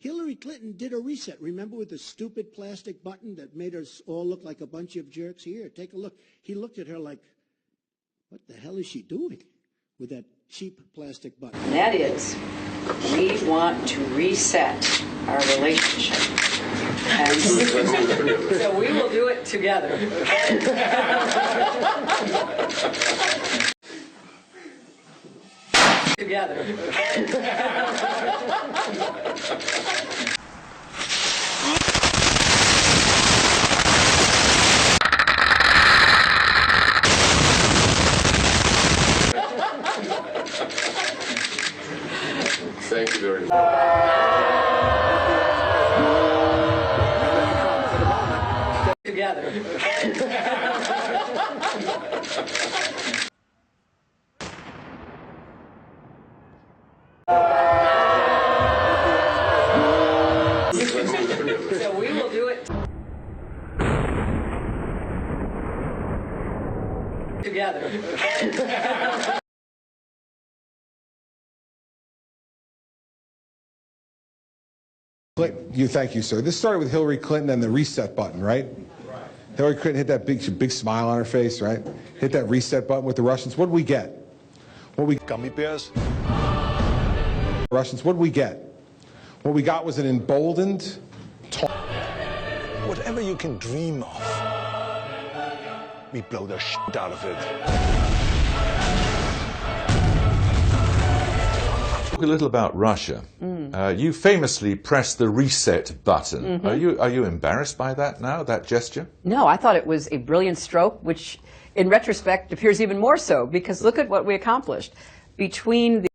Hillary Clinton did a reset. Remember with the stupid plastic button that made us all look like a bunch of jerks? Here, take a look. He looked at her like, what the hell is she doing with that cheap plastic button? That is, we want to reset our relationship. And so we will do it together. Together. Thank you very much. Together. So we will do it together. Thank you, sir. This started with Hillary Clinton and the reset button, right? Hillary Clinton hit that big smile on her face, right? Hit that reset button with the Russians. What did we get? Gummy bears? Russians, what did we get? What we got was an emboldened... Whatever you can dream of, we blow the shit out of it. Talk a little about Russia. You famously pressed the reset button. Are you embarrassed by that now, that gesture? No, I thought it was a brilliant stroke, which in retrospect appears even more so, because look at what we accomplished. Between the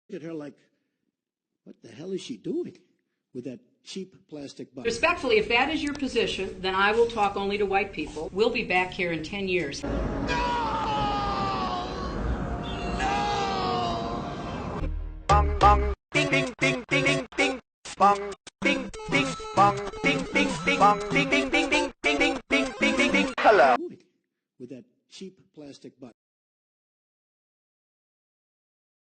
Look at her like, what the hell is she doing with that cheap plastic button? Respectfully, if that is your position, then I will talk only to white people. We'll be back here in 10 years. Bang, bang, ding, ding, ding, ding, ding, ding, bang, ding, ding, bang, ding, ding, ding, bang, ding, ding, ding, ding, ding, ding, ding, ding, ding, ding. Hello. With that cheap plastic button.